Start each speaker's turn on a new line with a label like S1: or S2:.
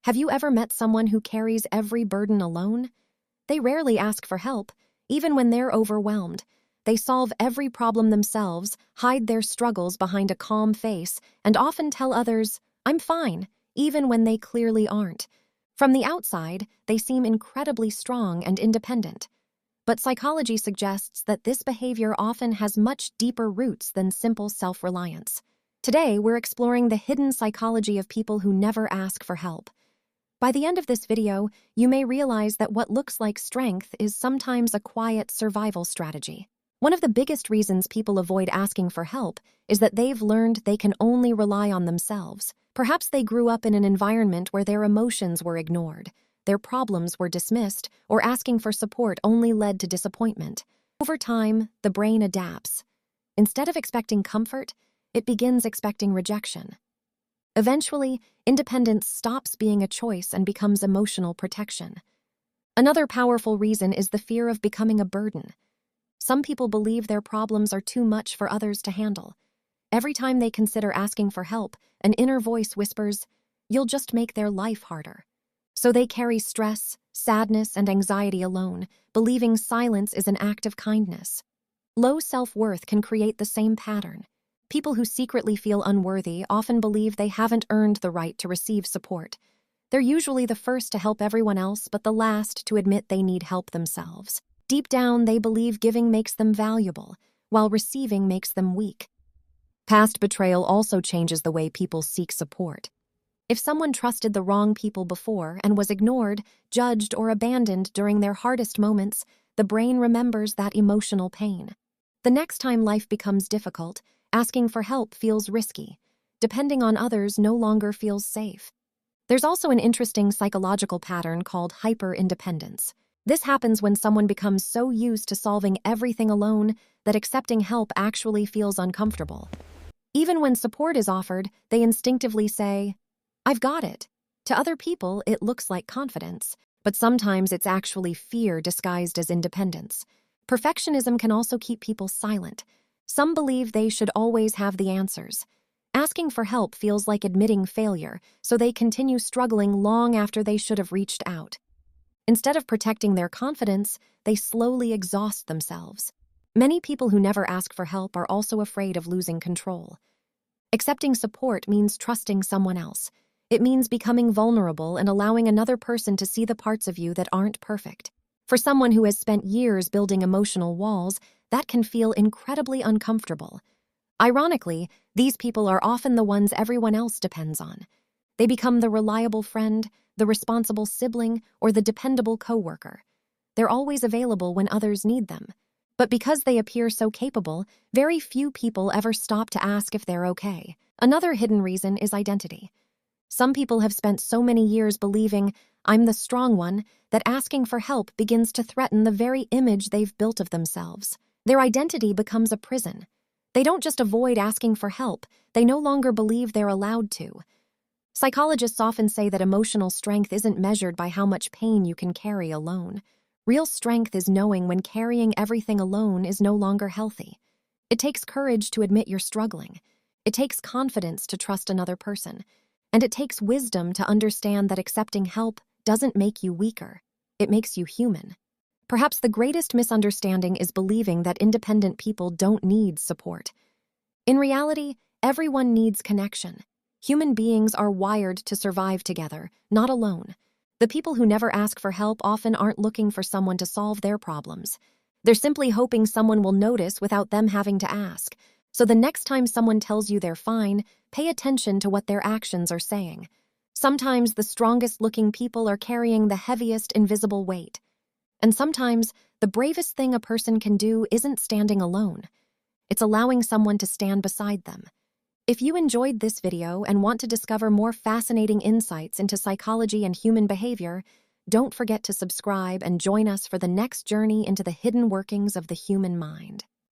S1: Have you ever met someone who carries every burden alone? They rarely ask for help, even when they're overwhelmed. They solve every problem themselves, hide their struggles behind a calm face, and often tell others, "I'm fine," even when they clearly aren't. From the outside, they seem incredibly strong and independent. But psychology suggests that this behavior often has much deeper roots than simple self-reliance. Today, we're exploring the hidden psychology of people who never ask for help. By the end of this video, you may realize that what looks like strength is sometimes a quiet survival strategy. One of the biggest reasons people avoid asking for help is that they've learned they can only rely on themselves. Perhaps they grew up in an environment where their emotions were ignored, their problems were dismissed, or asking for support only led to disappointment. Over time, the brain adapts. Instead of expecting comfort, it begins expecting rejection. Eventually, independence stops being a choice and becomes emotional protection. Another powerful reason is the fear of becoming a burden. Some people believe their problems are too much for others to handle. Every time they consider asking for help, an inner voice whispers, "You'll just make their life harder." So they carry stress, sadness, and anxiety alone, believing silence is an act of kindness. Low self-worth can create the same pattern. People who secretly feel unworthy often believe they haven't earned the right to receive support. They're usually the first to help everyone else, but the last to admit they need help themselves. Deep down, they believe giving makes them valuable, while receiving makes them weak. Past betrayal also changes the way people seek support. If someone trusted the wrong people before and was ignored, judged, or abandoned during their hardest moments, the brain remembers that emotional pain. The next time life becomes difficult, asking for help feels risky. Depending on others no longer feels safe. There's also an interesting psychological pattern called hyper-independence. This happens when someone becomes so used to solving everything alone that accepting help actually feels uncomfortable. Even when support is offered, they instinctively say, "I've got it." To other people, it looks like confidence, but sometimes it's actually fear disguised as independence. Perfectionism can also keep people silent. Some believe they should always have the answers. Asking for help feels like admitting failure, so they continue struggling long after they should have reached out. Instead of protecting their confidence, they slowly exhaust themselves. Many people who never ask for help are also afraid of losing control. Accepting support means trusting someone else. It means becoming vulnerable and allowing another person to see the parts of you that aren't perfect. For someone who has spent years building emotional walls, that can feel incredibly uncomfortable. Ironically, these people are often the ones everyone else depends on. They become the reliable friend, the responsible sibling, or the dependable coworker. They're always available when others need them. But because they appear so capable, very few people ever stop to ask if they're okay. Another hidden reason is identity. Some people have spent so many years believing, "I'm the strong one," that asking for help begins to threaten the very image they've built of themselves. Their identity becomes a prison. They don't just avoid asking for help, they no longer believe they're allowed to. Psychologists often say that emotional strength isn't measured by how much pain you can carry alone. Real strength is knowing when carrying everything alone is no longer healthy. It takes courage to admit you're struggling. It takes confidence to trust another person. And it takes wisdom to understand that accepting help doesn't make you weaker. It makes you human. Perhaps the greatest misunderstanding is believing that independent people don't need support. In reality, everyone needs connection. Human beings are wired to survive together, not alone. The people who never ask for help often aren't looking for someone to solve their problems. They're simply hoping someone will notice without them having to ask. So the next time someone tells you they're fine, pay attention to what their actions are saying. Sometimes the strongest-looking people are carrying the heaviest invisible weight. And sometimes, the bravest thing a person can do isn't standing alone. It's allowing someone to stand beside them. If you enjoyed this video and want to discover more fascinating insights into psychology and human behavior, don't forget to subscribe and join us for the next journey into the hidden workings of the human mind.